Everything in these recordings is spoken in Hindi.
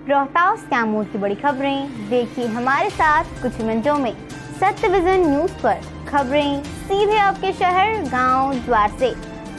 रोहतास कैमूर की बड़ी खबरें देखिए हमारे साथ कुछ मिनटों में। सत्य विजन न्यूज पर खबरें सीधे आपके शहर गांव द्वार से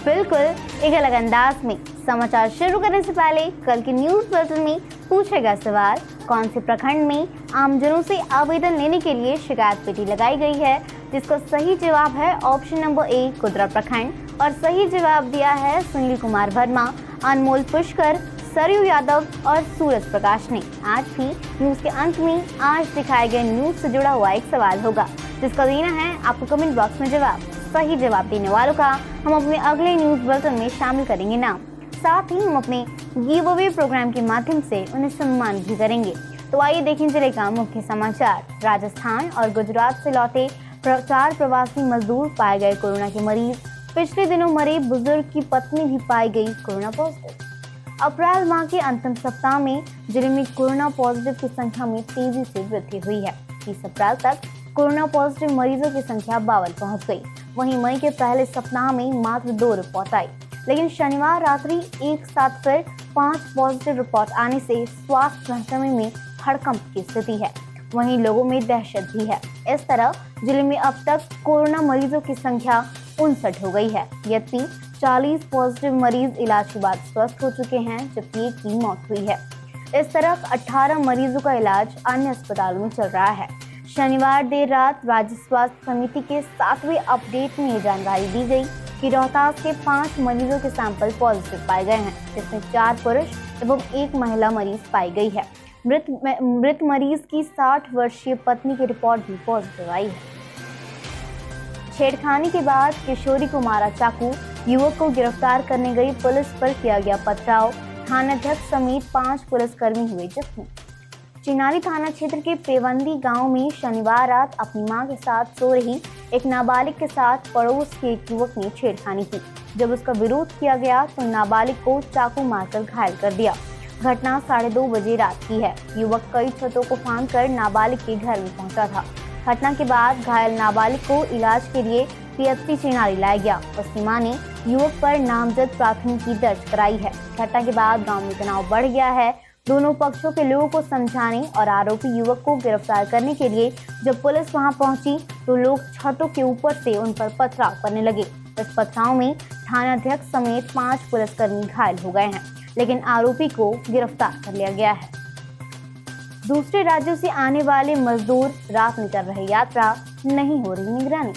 बिल्कुल एक अलग अंदाज में। समाचार शुरू करने से पहले कल के न्यूज बुलेटिन में पूछेगा सवाल, कौन से प्रखंड में आमजनों से आवेदन लेने के लिए शिकायत पेटी लगाई गई है, जिसका सही जवाब है ऑप्शन नंबर ए कुदरा प्रखंड और सही जवाब दिया है सुनील कुमार वर्मा, अनमोल पुष्कर, सरयू यादव और सूरज प्रकाश ने। आज भी न्यूज के अंत में आज दिखाए गए न्यूज से जुड़ा हुआ एक सवाल होगा, जिसका देना है आपको कमेंट बॉक्स में जवाब। सही जवाब देने वालों का हम अपने अगले न्यूज बुलेटिन में शामिल करेंगे नाम। साथ ही हम अपने गिव अवे प्रोग्राम के माध्यम से उन्हें सम्मान भी करेंगे। तो आइए देखें जिले का मुख्य समाचार। राजस्थान और गुजरात से लौटे 4 प्रवासी मजदूर पाए गए कोरोना के मरीज। पिछले दिनों मरे बुजुर्ग की पत्नी भी पाई गई कोरोना पॉजिटिव। अप्रैल माह के अंतिम सप्ताह में जिले में कोरोना पॉजिटिव की संख्या में तेजी से वृद्धि हुई है। 30 अप्रैल तक कोरोना पॉजिटिव मरीजों की संख्या 52 पहुंच गई। वहीं मई के पहले सप्ताह में मात्र 2 रिपोर्ट आई, लेकिन शनिवार रात्रि एक साथ फिर 5 पॉजिटिव रिपोर्ट आने से स्वास्थ्य महकमे में हड़कंप की स्थिति है। वहीं लोगों में दहशत भी है। इस तरह जिले में अब तक कोरोना मरीजों की संख्या 59 हो गई है। जबकि 40 पॉजिटिव मरीज इलाज के बाद स्वस्थ हो चुके हैं, जबकि एक की मौत हुई है। इस तरह 18 मरीजों का इलाज अन्य अस्पतालों में चल रहा है। शनिवार देर रात राज्य स्वास्थ्य समिति के 7वें अपडेट में ये जानकारी दी गई कि रोहतास के 5 मरीजों के सैंपल पॉजिटिव पाए गए हैं, जिसमें 4 पुरुष एवं 1 महिला मरीज पाई गई है। मृत मरीज की 60 वर्षीय पत्नी की रिपोर्ट भी पॉजिटिव आई है। छेड़खानी के बाद किशोरी को मारा चाकू, युवक को गिरफ्तार करने गई पुलिस पर किया गया पथराव। थानाध्यक्ष समेत 5 पुलिसकर्मी हुए जख्मी। चिनारी थाना क्षेत्र के पेवंदी गांव में शनिवार रात अपनी मां के साथ सो रही एक नाबालिग के साथ पड़ोस के एक युवक ने छेड़खानी की। जब उसका विरोध किया गया तो नाबालिग को चाकू मारकर घायल कर दिया। घटना 2:30 बजे रात की है। युवक कई छतों को फांदकर नाबालिग के घर में पहुंचा था। घटना के बाद घायल नाबालिग को इलाज के लिए पीएचसी चिनारी लाया गया। उसकी मां ने युवक पर नामजद प्राथमिकी दर्ज कराई है। घटना के बाद गांव में तनाव बढ़ गया है। दोनों पक्षों के लोगों को समझाने और आरोपी युवक को गिरफ्तार करने के लिए जब पुलिस वहां पहुंची तो लोग छतों के ऊपर से उन पर पथराव करने लगे। इस पथराव में थानाध्यक्ष समेत 5 पुलिसकर्मी घायल हो गए हैं, लेकिन आरोपी को गिरफ्तार कर लिया गया है। दूसरे राज्यों से आने वाले मजदूर रात में कर रहे यात्रा, नहीं हो रही निगरानी।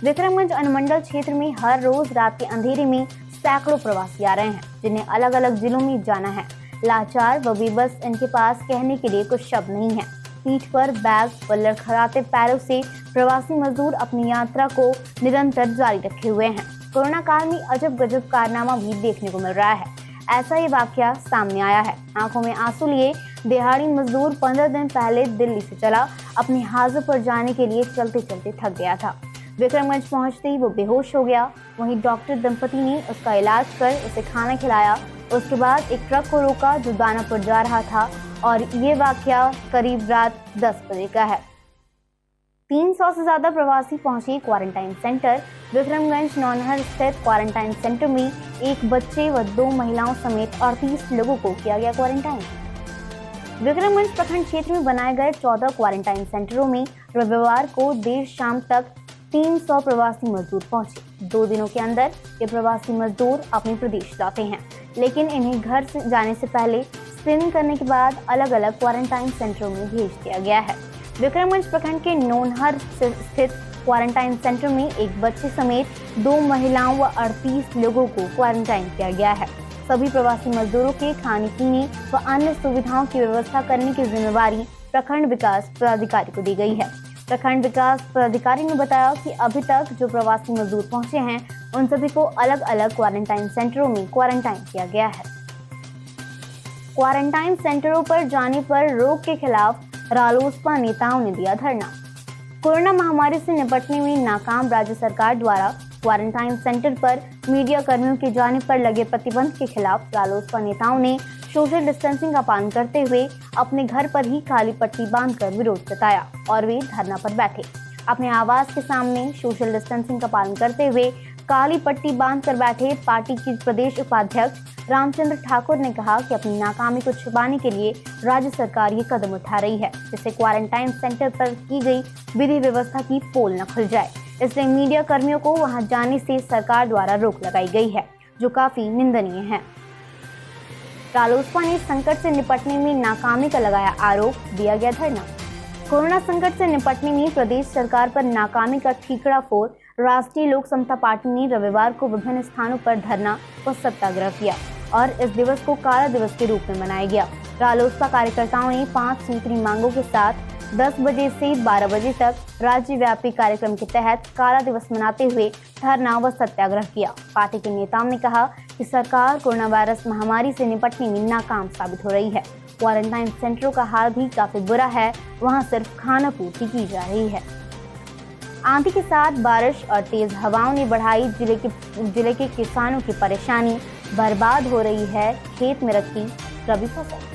विक्रमगंज अनुमंडल क्षेत्र में हर रोज रात के अंधेरे में सैकड़ों प्रवासी आ रहे हैं, जिन्हें अलग अलग जिलों में जाना है। लाचार व बेबस इनके पास कहने के लिए कुछ शब्द नहीं है। पीठ पर बैग व लड़खड़ाते पैरों से प्रवासी मजदूर अपनी यात्रा को निरंतर जारी रखे हुए हैं। कोरोना काल में अजब गजब कारनामा भी देखने को मिल रहा है। ऐसा ही वाकया सामने आया है। आंखों में आंसू लिए दिहाड़ी मजदूर 15 दिन पहले दिल्ली से चला अपनी हाजिर पर जाने के लिए चलते चलते थक गया था। विक्रमगंज पहुंचते ही वो बेहोश हो गया। वहीं डॉक्टर दंपति ने उसका इलाज कर उसे खाना खिलाया। उसके बाद एक ट्रक को रोका जो दानापुर जा रहा था और ये वाकया करीब रात 10 बजे का है। 300 से ज्यादा प्रवासी पहुंचे क्वारंटाइन सेंटर। विक्रमगंज नौनहर स्थित क्वारंटाइन सेंटर में एक बच्चे व 2 महिलाओं समेत 38 लोगों को किया गया क्वारंटाइन। विक्रमगंज प्रखंड क्षेत्र में बनाए गए 14 क्वारंटाइन सेंटरों में रविवार को देर शाम तक 300 प्रवासी मजदूर पहुंचे। 2 दिनों के अंदर ये प्रवासी मजदूर अपने प्रदेश लौटे हैं, लेकिन इन्हें घर से जाने से पहले स्क्रीनिंग करने के बाद अलग अलग क्वारंटाइन सेंटरों में भेज दिया गया है। विक्रमगंज प्रखंड के नौनहर स्थित क्वारंटाइन सेंटर में एक बच्चे समेत 2 महिलाओं व 38 लोगों को क्वारंटाइन किया गया है। सभी प्रवासी मजदूरों के खाने पीने व अन्य सुविधाओं की व्यवस्था करने की जिम्मेवारी प्रखंड विकास पदाधिकारी को दी गई है। प्रखंड विकास पदाधिकारी ने बताया कि अभी तक जो प्रवासी मजदूर पहुंचे हैं उन सभी को अलग अलग क्वारंटाइन सेंटरों में क्वारंटाइन किया गया है। क्वारंटाइन सेंटरों पर जाने पर रोक के खिलाफ रालोसपा नेताओं ने दिया धरना। कोरोना महामारी से निपटने में नाकाम राज्य सरकार द्वारा क्वारंटाइन सेंटर पर मीडिया कर्मियों के जाने पर लगे प्रतिबंध के खिलाफ रालोसपा नेताओं ने सोशल डिस्टेंसिंग का पालन करते हुए अपने घर पर ही काली पट्टी बांधकर विरोध जताया और वे धरना पर बैठे। अपने आवास के सामने सोशल डिस्टेंसिंग का पालन करते हुए काली पट्टी बांधकर बैठे पार्टी के प्रदेश उपाध्यक्ष रामचंद्र ठाकुर ने कहा कि अपनी नाकामी को छुपाने के लिए राज्य सरकार ये कदम उठा रही है, जिससे क्वारंटाइन सेंटर पर की गई विधि व्यवस्था की पोल न खुल जाए। इसलिए मीडिया कर्मियों को वहां जाने से सरकार द्वारा रोक लगाई गई है, जो काफी निंदनीय है। रालोसपा ने संकट से निपटने में नाकामी का लगाया आरोप, दिया गया धरना। कोरोना संकट से निपटने में प्रदेश सरकार पर नाकामी का ठीकरा फोड़ राष्ट्रीय लोक समता पार्टी ने रविवार को विभिन्न स्थानों पर धरना व सत्याग्रह किया और इस दिवस को काला दिवस के रूप में मनाया गया। रालोसपा कार्यकर्ताओं ने 5 सूत्री मांगों के साथ 10 बजे से 12 बजे तक राज्यव्यापी कार्यक्रम के तहत काला दिवस मनाते हुए धरना व सत्याग्रह किया। पार्टी के नेताओं ने कहा कि सरकार कोरोना वायरस महामारी से निपटने में नाकाम साबित हो रही है। क्वारंटाइन सेंटरों का हाल भी काफी बुरा है, वहां सिर्फ खाना पूर्ति की जा रही है। आंधी के साथ बारिश और तेज हवाओं ने बढ़ाई जिले के किसानों की परेशानी, बर्बाद हो रही है खेत में रखी रबी फसल।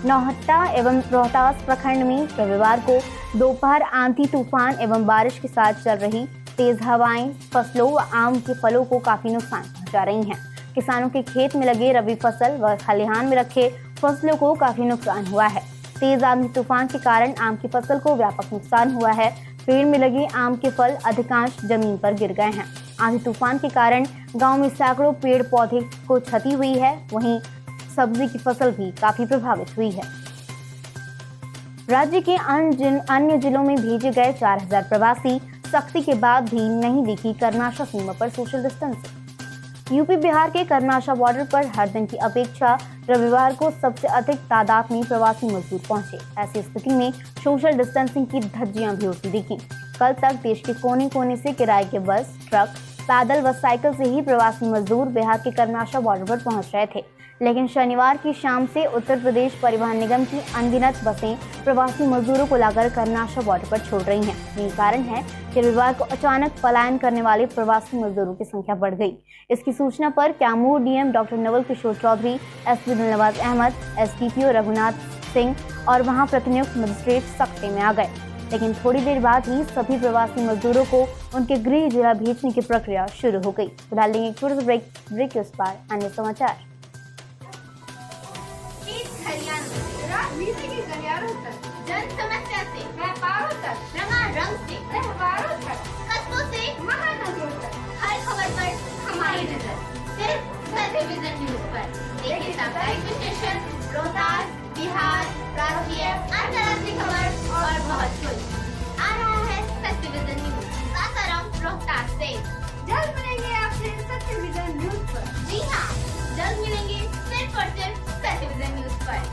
नौहट्टा एवं रोहतास प्रखंड में रविवार को दोपहर आंधी तूफान एवं बारिश के साथ चल रही तेज हवाएं फसलों व आम के फलों को काफी नुकसान पहुंचा रही हैं। किसानों के खेत में लगे रबी फसल व खलिहान में रखे फसलों को काफी नुकसान हुआ है। तेज आंधी तूफान के कारण आम की फसल को व्यापक नुकसान हुआ है। पेड़ में लगे आम के फल अधिकांश जमीन पर गिर गए हैं। आंधी तूफान के कारण गांव में सैकड़ों पेड़ पौधे को क्षति हुई है, वहीं सब्जी की फसल भी काफी प्रभावित हुई है। राज्य के अन्य जिलों में भेजे गए 4000 प्रवासी, सख्ती के बाद भी नहीं दिखी कर्नाशा सीमा पर सोशल डिस्टेंसिंग। यूपी बिहार के कर्नाशा बॉर्डर पर हर दिन की अपेक्षा रविवार को सबसे अधिक तादाद में प्रवासी मजदूर पहुंचे। ऐसी स्थिति में सोशल डिस्टेंसिंग की धज्जियां भी उड़ती दिखी। कल तक देश के कोने कोने से किराए के बस, ट्रक, पैदल व साइकिल से ही प्रवासी मजदूर बिहार के कर्नाशा बॉर्डर पर पहुंच रहे थे, लेकिन शनिवार की शाम से उत्तर प्रदेश परिवहन निगम की अनगिनत बसें प्रवासी मजदूरों को लाकर कर्नाशा बॉर्डर पर छोड़ रही हैं। यही कारण है कि रविवार को अचानक पलायन करने वाले प्रवासी मजदूरों की संख्या बढ़ गई। इसकी सूचना पर Kaimur DM doctor Naval Kishore Chaudhary, SP Dilnawaz Ahmad, SDPO Raghunath Singh और वहां प्रतिनियुक्त मजिस्ट्रेट सख्ते में आ गए, लेकिन थोड़ी देर बाद ही सभी प्रवासी मजदूरों को उनके गृह जिला भेजने की प्रक्रिया शुरू हो गई। फिलहाल लेंगे एक छोटे से ब्रेक के उस पार अन्य समाचार। राजनीति के गलियारों तक, जन समस्या से व्यापारों तक, रंगारंग से त्योहारों तक, कस्बों से महानगरों तक, हर खबर पर हमारी नजर सिर्फ टेलीविजन न्यूज पर। देखिए साप्ताहिक विश्लेषण, रोहतास, बिहार, राष्ट्रीय, अंतर्राष्ट्रीय खबर और बहुत कुछ। आ रहा है टेलीविजन न्यूज सासाराम रोहतास से। जल्द मिलेंगे आपसे टेलीविजन न्यूज पर। जी हाँ, जल्द मिलेंगे सिर्फ और सिर्फ टेलीविजन न्यूज पर।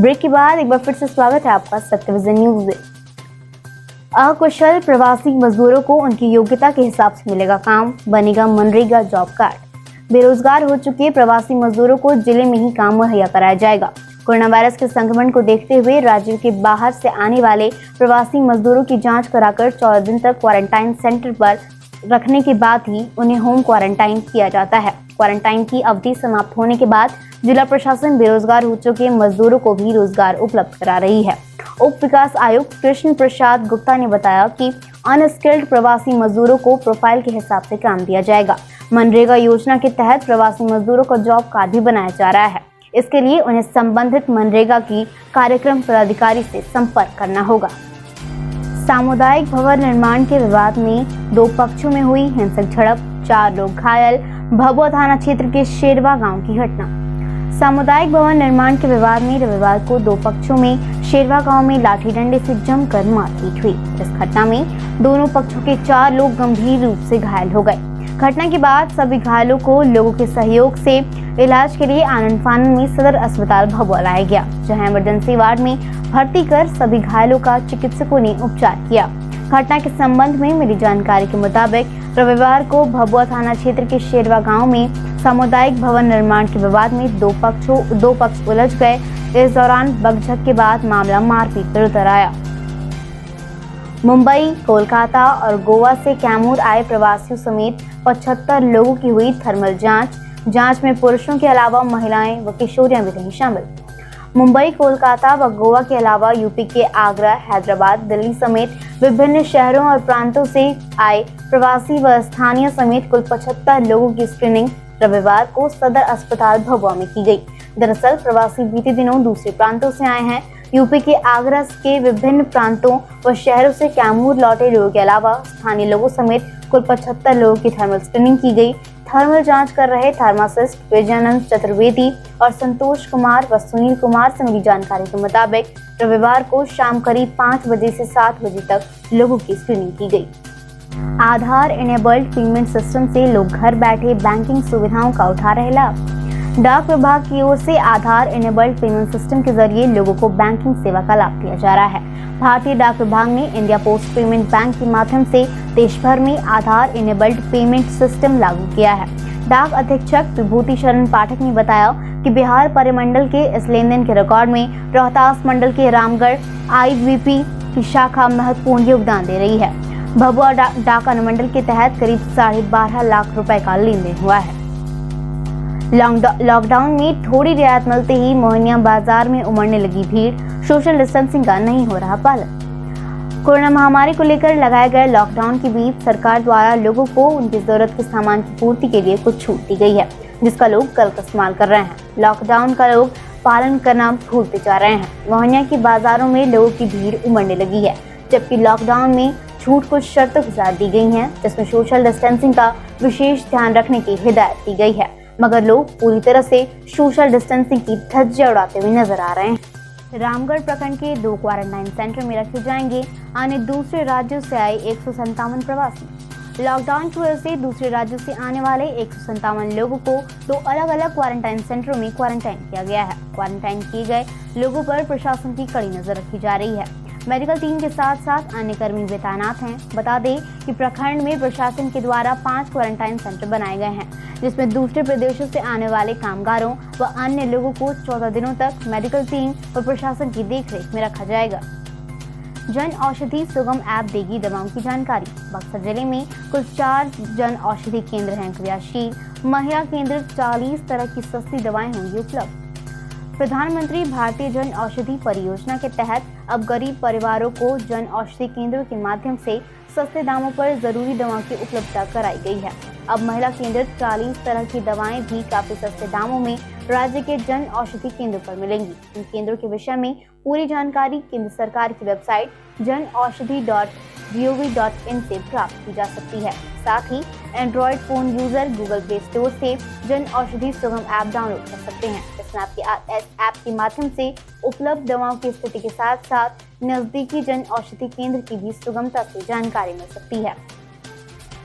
ब्रेक के बाद एक बार फिर से स्वागत है आपका सत्यविजन न्यूज में। अकुशल प्रवासी मजदूरों को उनकी योग्यता के हिसाब से मिलेगा काम, बनेगा मनरेगा जॉब कार्ड। बेरोजगार हो चुके प्रवासी मजदूरों को जिले में ही काम मुहैया कराया जाएगा। कोरोना वायरस के संक्रमण को देखते हुए राज्य के बाहर से आने वाले प्रवासी मजदूरों की जांच कराकर 14 दिन तक क्वारंटाइन सेंटर पर रखने के बाद ही उन्हें होम क्वारंटाइन किया जाता है। क्वारंटाइन की अवधि समाप्त होने के बाद जिला प्रशासन बेरोजगार हो चुके मजदूरों को भी रोजगार उपलब्ध करा रही है। उप विकास आयुक्त कृष्ण प्रसाद गुप्ता ने बताया कि अनस्किल्ड प्रवासी मजदूरों को प्रोफाइल के हिसाब से काम दिया जाएगा। मनरेगा योजना के तहत प्रवासी मजदूरों को जॉब कार्ड भी बनाया जा रहा है। इसके लिए उन्हें संबंधित मनरेगा की कार्यक्रम पदाधिकारी से संपर्क करना होगा। सामुदायिक भवन निर्माण के विवाद में 2 पक्षों में हुई हिंसक झड़प, 4 लोग घायल। भभुआ थाना क्षेत्र के शेरवा गांव की घटना। सामुदायिक भवन निर्माण के विवाद में रविवार को 2 पक्षों में शेरवा गांव में लाठी डंडे से जमकर मारपीट हुई। इस घटना में दोनों पक्षों के 4 लोग गंभीर रूप से घायल हो गए। घटना के बाद सभी घायलों को लोगों के सहयोग से इलाज के लिए आनंद फानन में सदर अस्पताल भभुआ लाया गया, जहां इमरजेंसी वार्ड में भर्ती कर सभी घायलों का चिकित्सकों ने उपचार किया। घटना के संबंध में मिली जानकारी के मुताबिक रविवार को भभुआ थाना क्षेत्र के शेरवा गांव में सामुदायिक भवन निर्माण के विवाद में 2 पक्ष उलझ गए। इस दौरान बकझक के बाद मामला मारपीट पर उतर आया। मुंबई, कोलकाता और गोवा से कैमूर आए प्रवासियों समेत 75 लोगों की हुई थर्मल जांच में पुरुषों के अलावा महिलाएं व किशोरियां भी रही शामिल। मुंबई, कोलकाता व गोवा के अलावा यूपी के आगरा, हैदराबाद, दिल्ली समेत विभिन्न शहरों और प्रांतों से आए प्रवासी व स्थानीय समेत कुल 75 लोगों की स्क्रीनिंग रविवार को सदर अस्पताल भभुआ में की गई। दरअसल प्रवासी बीते दिनों दूसरे प्रांतों से आए हैं। यूपी के आगरा के विभिन्न प्रांतों व शहरों से कैमूर लौटे लोगों के अलावा स्थानीय लोगों समेत कुल 75 लोगों की थर्मल स्क्रीनिंग की गई। थर्मल जांच कर रहे फार्मासिस्ट विजयानंद चतुर्वेदी और संतोष कुमार व सुनील कुमार से मिली जानकारी के मुताबिक रविवार को शाम करीब 5 बजे से 7 बजे तक लोगों की स्क्रीनिंग की गई। आधार इनेबल्ड पेमेंट सिस्टम से लोग घर बैठे बैंकिंग सुविधाओं का उठा रहे लाभ। डाक विभाग की ओर से आधार इनेबल्ड पेमेंट सिस्टम के जरिए लोगों को बैंकिंग सेवा का लाभ दिया जा रहा है। भारतीय डाक विभाग ने इंडिया पोस्ट पेमेंट बैंक के माध्यम से देश भर में आधार इनेबल्ड पेमेंट सिस्टम लागू किया है। डाक अधीक्षक विभूति शरण पाठक ने बताया कि बिहार परिमंडल के इस लेन देन के रिकॉर्ड में रोहतास मंडल के रामगढ़ IBP की शाखा महत्वपूर्ण योगदान दे रही है। भभुआ डाक अनुमंडल के तहत करीब 12.5 लाख रुपए का लेन देन हुआ है। लॉकडाउन में थोड़ी रियायत मिलते ही मोहनिया बाजार में उमड़ने लगी भीड़। सोशल डिस्टेंसिंग का नहीं हो रहा पालन। कोरोना महामारी को लेकर लगाए गए लॉकडाउन के बीच सरकार द्वारा लोगों को उनकी जरूरत के सामान की पूर्ति के लिए कुछ छूट दी गई है, जिसका लोग गलत इस्तेमाल कर रहे हैं। लॉकडाउन का लोग पालन करना भूलते जा रहे हैं। मोहनिया की बाजारों में लोगों की भीड़ उमड़ने लगी है, जबकि लॉकडाउन में छूट कुछ शर्तों के साथ दी गई हैं, जिसमें सोशल डिस्टेंसिंग का विशेष ध्यान रखने की हिदायत दी गई है, मगर लोग पूरी तरह से सोशल डिस्टेंसिंग की धज्जियां उड़ाते हुए नजर आ रहे हैं। रामगढ़ प्रखंड के 2 क्वारंटाइन सेंटर में रखे जाएंगे अन्य दूसरे राज्यों से आए 157 प्रवासी। लॉकडाउन की वजह से दूसरे राज्यों से आने वाले 157 लोगों को 2 अलग-अलग क्वारंटाइन सेंटरों में क्वारंटाइन किया गया है। क्वारंटाइन किए गए लोगों पर प्रशासन की कड़ी नजर रखी जा रही है। मेडिकल टीम के साथ साथ अन्य कर्मी भी तैनात हैं। बता दें कि प्रखंड में प्रशासन के द्वारा 5 क्वारंटाइन सेंटर बनाए गए हैं, जिसमें दूसरे प्रदेशों से आने वाले कामगारों व अन्य लोगों को 14 दिनों तक मेडिकल टीम व प्रशासन की देखरेख में रखा जाएगा। जन औषधि सुगम ऐप देगी दवाओं की जानकारी। बक्सर जिले में कुल 4 जन औषधि केंद्र हैं क्रियाशील। महिला केंद्र 40 तरह की सस्ती दवाएं होंगी उपलब्ध। प्रधानमंत्री भारतीय जन औषधि परियोजना के तहत अब गरीब परिवारों को जन औषधि केंद्रों के माध्यम से सस्ते दामों पर जरूरी दवाओं की उपलब्धता कराई गई है। अब महिला केंद्र 40 तरह की दवाएं भी काफी सस्ते दामों में राज्य के जन औषधि केंद्र पर मिलेंगी। इन केंद्रों के विषय में पूरी जानकारी केंद्र सरकार की वेबसाइट janaushadhi.gov.in से प्राप्त की जा सकती है। साथ ही Android phone user Google Play Store से जन औषधि सुगम ऐप डाउनलोड कर सकते हैं। इस ऐप के माध्यम से उपलब्ध दवाओं की स्थिति के साथ साथ नजदीकी जन औषधि केंद्र की भी सुगमता से जानकारी मिल सकती है।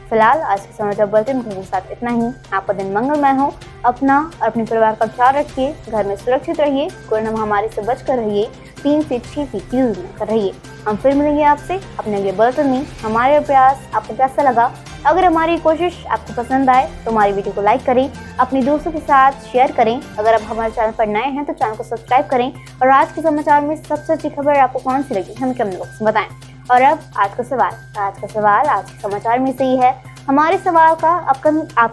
फिलहाल आज के समाचार बुलेटिन के साथ इतना ही। आपका दिन मंगलमय हो। अपना और अपने परिवार का ख्याल रखिए। घर में सुरक्षित रहिए। कोरोना महामारी से बचकर रहिए। 3 से 6 फीट की दूरी बनाकर रहिए। हम फिर मिलेंगे आपसे अपने अगले बुलेटिन में। हमारे प्रयास आपको कैसा लगा? अगर हमारी कोशिश आपको पसंद आए तो हमारी वीडियो को लाइक करें, अपने दोस्तों के साथ शेयर करें। अगर आप हमारे चैनल पर नए हैं तो चैनल को सब्सक्राइब करें। और आज के समाचार में सबसे अच्छी खबर आपको कौन सी लगी हमें कमेंट बॉक्स में बताएं। और अब आज का सवाल आज के समाचार में से ही है। हमारे सवाल का आप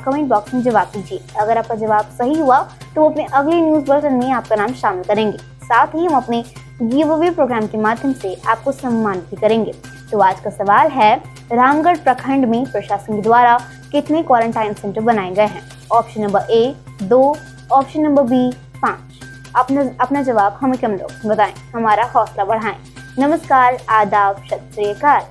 कमेंट बॉक्स में जवाब दीजिए। अगर आपका जवाब सही हुआ तो अपने अगले न्यूज बुलेटिन में आपका नाम शामिल करेंगे। साथ ही हम अपने गिव अवे प्रोग्राम के माध्यम से आपको सम्मानित भी करेंगे। तो आज का सवाल है, रामगढ़ प्रखंड में प्रशासन के द्वारा कितने क्वारंटाइन सेंटर बनाए गए हैं? Option number A 2, option number B 5। अपना जवाब हमें कमेंट बॉक्स में बताएं। हमारा हौसला बढ़ाएं। नमस्कार, आदाब, सत श्री अकाल।